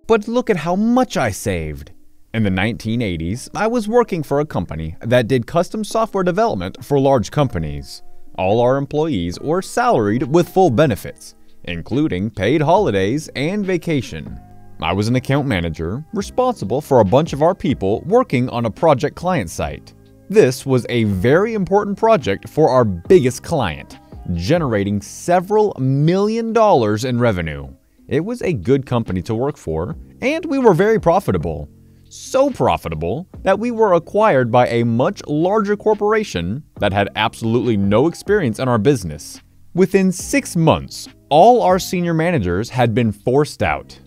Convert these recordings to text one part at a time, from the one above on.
But look at how much I saved. In the 1980s, I was working for a company that did custom software development for large companies. All our employees were salaried with full benefits, including paid holidays and vacation. I was an account manager responsible for a bunch of our people working on a project client site. This was a very important project for our biggest client, generating several $1,000,000 in revenue. It was a good company to work for, and we were very profitable. So profitable that we were acquired by a much larger corporation that had absolutely no experience in our business. Within 6 months, all our senior managers had been forced out.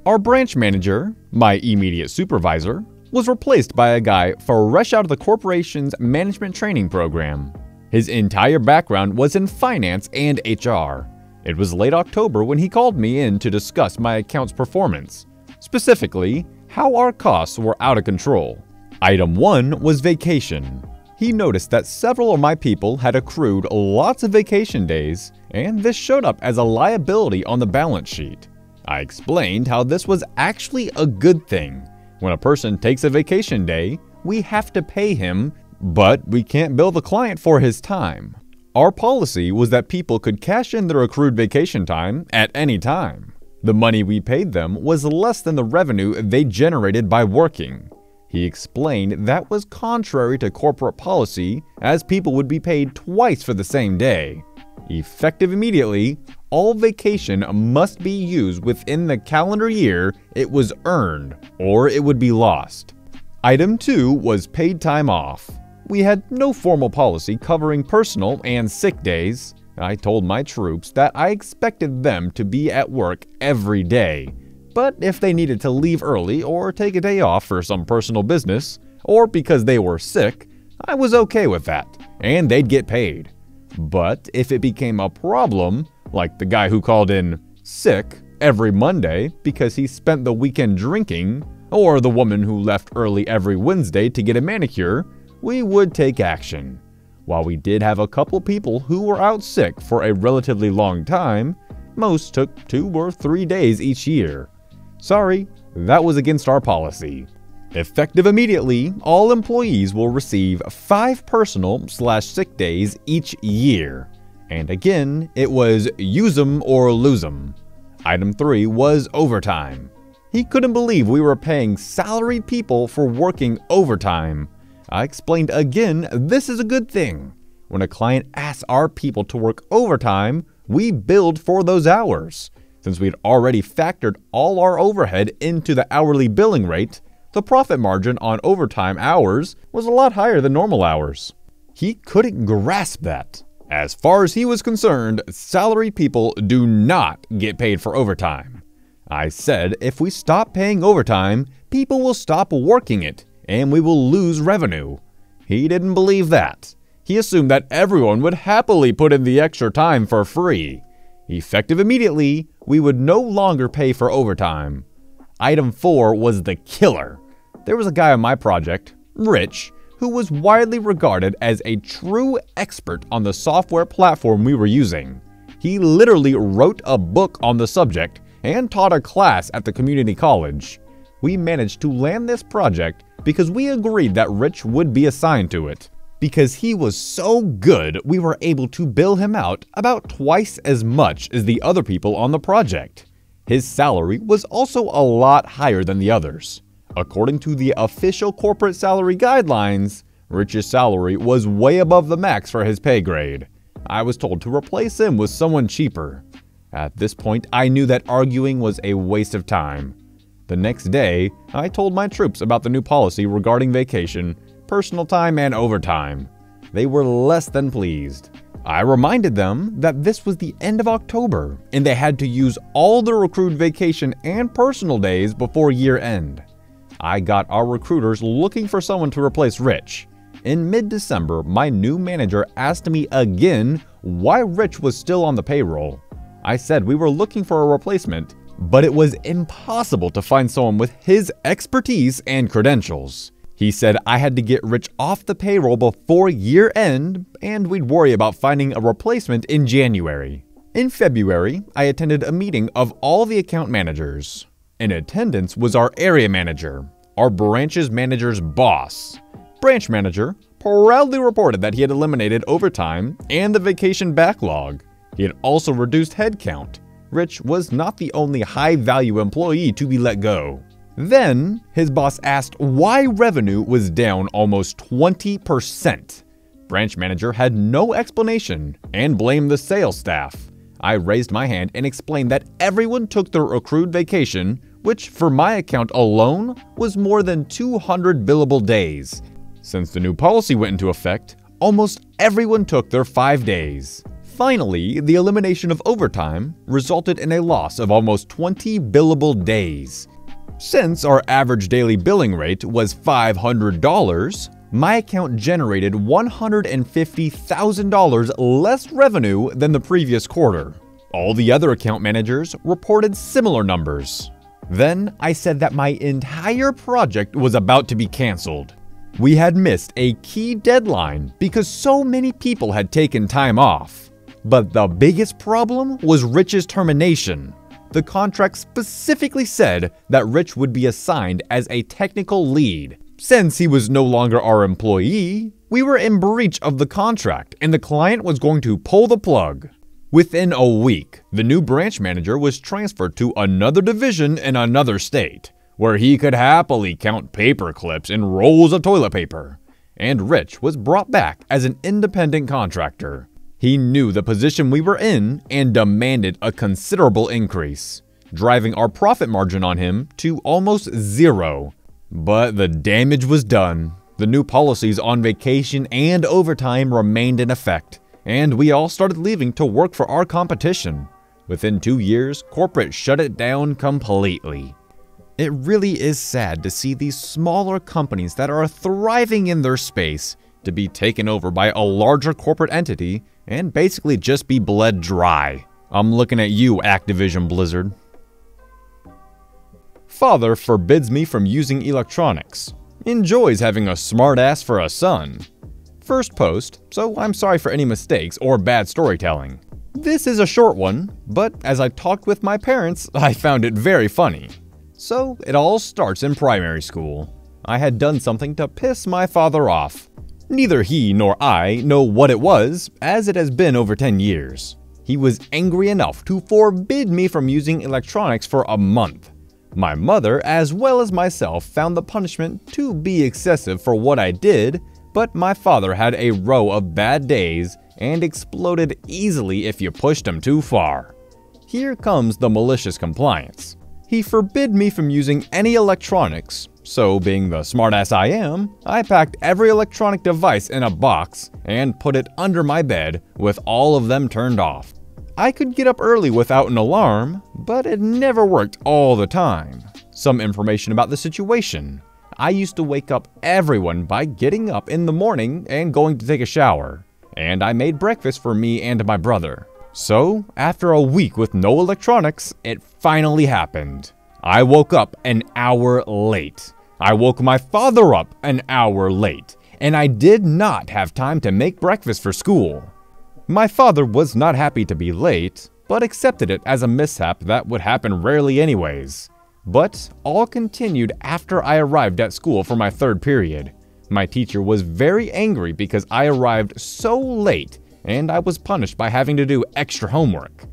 Our branch manager, my immediate supervisor, was replaced by a guy fresh out of the corporation's management training program. His entire background was in finance and HR. It was late October when he called me in to discuss my account's performance, specifically how our costs were out of control. Item 1 was vacation. He noticed that several of my people had accrued lots of vacation days, and this showed up as a liability on the balance sheet. I explained how this was actually a good thing. When a person takes a vacation day, we have to pay him, but we can't bill the client for his time. Our policy was that people could cash in their accrued vacation time at any time. The money we paid them was less than the revenue they generated by working. He explained that was contrary to corporate policy, as people would be paid twice for the same day. Effective immediately, all vacation must be used within the calendar year it was earned, or it would be lost. Item 2 was paid time off. We had no formal policy covering personal and sick days. I told my troops that I expected them to be at work every day, but if they needed to leave early or take a day off for some personal business, or because they were sick, I was okay with that, and they'd get paid. But if it became a problem, like the guy who called in sick every Monday because he spent the weekend drinking, or the woman who left early every Wednesday to get a manicure, we would take action. While we did have a couple people who were out sick for a relatively long time, most took 2 or 3 days each year. Sorry, that was against our policy. Effective immediately, all employees will receive 5 personal/sick days each year. And again, it was use 'em or lose 'em. Item 3 was overtime. He couldn't believe we were paying salaried people for working overtime. I explained again, this is a good thing. When a client asks our people to work overtime, we billed for those hours. Since we'd already factored all our overhead into the hourly billing rate, the profit margin on overtime hours was a lot higher than normal hours. He couldn't grasp that. As far as he was concerned, salaried people do not get paid for overtime. I said if we stop paying overtime, people will stop working it, and we will lose revenue. He didn't believe that. He assumed that everyone would happily put in the extra time for free. Effective immediately, we would no longer pay for overtime. Item 4 was the killer. There was a guy on my project, Rich, who was widely regarded as a true expert on the software platform we were using. He literally wrote a book on the subject and taught a class at the community college. We managed to land this project because we agreed that Rich would be assigned to it. Because he was so good, we were able to bill him out about twice as much as the other people on the project. His salary was also a lot higher than the others. According to the official corporate salary guidelines, Rich's salary was way above the max for his pay grade. I was told to replace him with someone cheaper. At this point, I knew that arguing was a waste of time. The next day, I told my troops about the new policy regarding vacation, personal time, and overtime. They were less than pleased. I reminded them that this was the end of October, and they had to use all their accrued vacation and personal days before year end. I got our recruiters looking for someone to replace Rich. In mid-December, my new manager asked me again why Rich was still on the payroll. I said we were looking for a replacement, but it was impossible to find someone with his expertise and credentials. He said I had to get Rich off the payroll before year end, and we'd worry about finding a replacement in January. In February, I attended a meeting of all the account managers. In attendance was our area manager, our branch's manager's boss. Branch manager proudly reported that he had eliminated overtime and the vacation backlog. He had also reduced headcount. Rich was not the only high-value employee to be let go. Then, his boss asked why revenue was down almost 20%. Branch manager had no explanation and blamed the sales staff. I raised my hand and explained that everyone took their accrued vacation, which for my account alone was more than 200 billable days. Since the new policy went into effect, almost everyone took their 5 days. Finally, the elimination of overtime resulted in a loss of almost 20 billable days. Since our average daily billing rate was $500, my account generated $150,000 less revenue than the previous quarter. All the other account managers reported similar numbers. Then I said that my entire project was about to be canceled. We had missed a key deadline because so many people had taken time off. But the biggest problem was Rich's termination. The contract specifically said that Rich would be assigned as a technical lead. Since he was no longer our employee, we were in breach of the contract and the client was going to pull the plug. Within a week, the new branch manager was transferred to another division in another state, where he could happily count paper clips and rolls of toilet paper. And Rich was brought back as an independent contractor. He knew the position we were in and demanded a considerable increase, driving our profit margin on him to almost zero. But the damage was done. The new policies on vacation and overtime remained in effect, and we all started leaving to work for our competition. Within 2 years, corporate shut it down completely. It really is sad to see these smaller companies that are thriving in their space to be taken over by a larger corporate entity and basically just be bled dry. I'm looking at you, Activision Blizzard. Father forbids me from using electronics. Enjoys having a smartass for a son. First post, so I'm sorry for any mistakes or bad storytelling. This is a short one, but as I talked with my parents, I found it very funny. So it all starts in primary school. I had done something to piss my father off. Neither he nor I know what it was, as it has been over 10 years. He was angry enough to forbid me from using electronics for a month. My mother, as well as myself, found the punishment to be excessive for what I did, but my father had a row of bad days and exploded easily if you pushed him too far. Here comes the malicious compliance. He forbid me from using any electronics, so being the smartass I am, I packed every electronic device in a box and put it under my bed with all of them turned off. I could get up early without an alarm, but it never worked all the time. Some information about the situation. I used to wake up everyone by getting up in the morning and going to take a shower, and I made breakfast for me and my brother. So, after a week with no electronics, it finally happened. I woke up an hour late. I woke my father up an hour late, and I did not have time to make breakfast for school. My father was not happy to be late, but accepted it as a mishap that would happen rarely anyways. But all continued after I arrived at school for my third period. My teacher was very angry because I arrived so late and I was punished by having to do extra homework.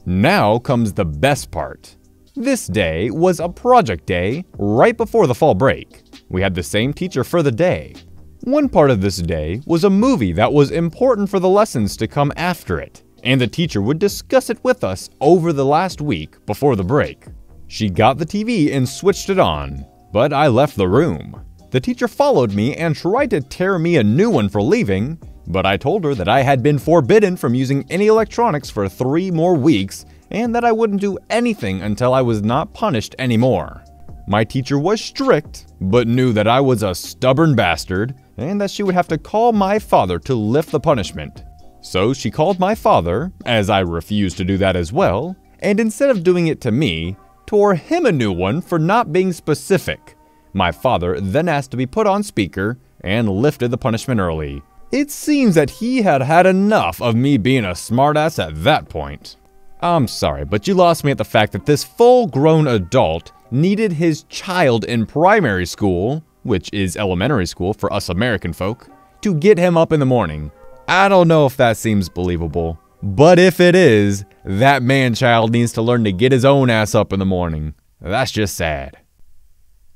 Now comes the best part. This day was a project day right before the fall break. We had the same teacher for the day. One part of this day was a movie that was important for the lessons to come after it, and the teacher would discuss it with us over the last week before the break. She got the TV and switched it on, but I left the room. The teacher followed me and tried to tear me a new one for leaving, but I told her that I had been forbidden from using any electronics for 3 more weeks and that I wouldn't do anything until I was not punished anymore. My teacher was strict, but knew that I was a stubborn bastard and that she would have to call my father to lift the punishment. So she called my father, as I refused to do that as well, and instead of doing it to me, tore him a new one for not being specific. My father then asked to be put on speaker and lifted the punishment early. It seems that he had had enough of me being a smartass at that point. I'm sorry, but you lost me at the fact that this full-grown adult needed his child in primary school, which is elementary school for us American folk, to get him up in the morning. I don't know if that seems believable, but if it is, that man-child needs to learn to get his own ass up in the morning. That's just sad.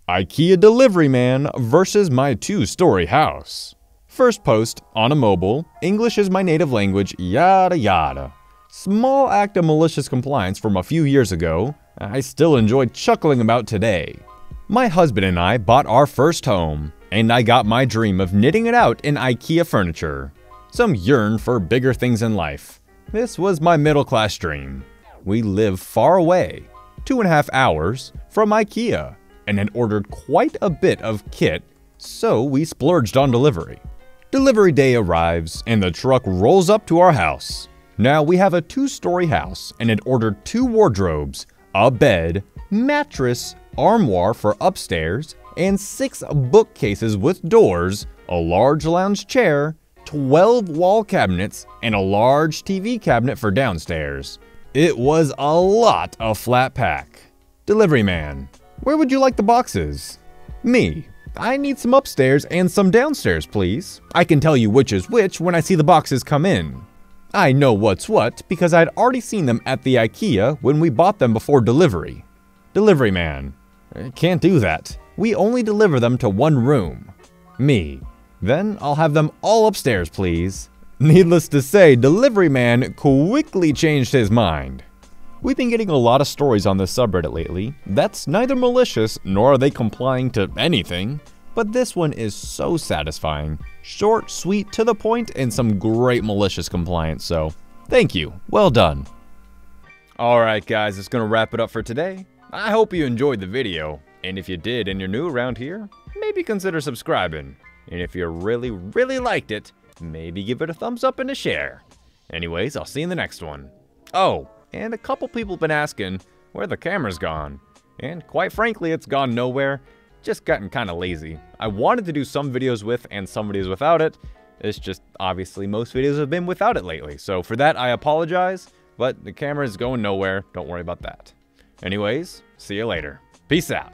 IKEA delivery man versus my 2-story house. First post, on a mobile, English is my native language, yada yada. Small act of malicious compliance from a few years ago, I still enjoy chuckling about today. My husband and I bought our first home, and I got my dream of knitting it out in IKEA furniture. Some yearn for bigger things in life. This was my middle-class dream. We live far away, 2.5 hours, from IKEA, and had ordered quite a bit of kit, so we splurged on delivery. Delivery day arrives, and the truck rolls up to our house. Now we have a 2-story house and had ordered 2 wardrobes, a bed, mattress, armoire for upstairs, and 6 bookcases with doors, a large lounge chair, 12 wall cabinets, and a large TV cabinet for downstairs. It was a lot of flat pack. Delivery man: where would you like the boxes? Me: I need some upstairs and some downstairs, please. I can tell you which is which when I see the boxes come in. I know what's what because I'd already seen them at the IKEA when we bought them before delivery. Delivery man: can't do that. We only deliver them to one room. Me: then I'll have them all upstairs, please. Needless to say, delivery man quickly changed his mind. We've been getting a lot of stories on this subreddit lately that's neither malicious nor are they complying to anything, but this one is so satisfying. Short, sweet, to the point, and some great malicious compliance, so thank you. Well done. Alright guys, that's gonna wrap it up for today. I hope you enjoyed the video, and if you did and you're new around here, maybe consider subscribing. And if you really liked it, maybe give it a thumbs up and a share. Anyways, I'll see you in the next one. Oh, and a couple people have been asking where the camera's gone. And quite frankly, it's gone nowhere. Just gotten kind of lazy. I wanted to do some videos with and some videos without it. It's just obviously most videos have been without it lately. So for that, I apologize, but the camera is going nowhere. Don't worry about that. Anyways, see you later. Peace out.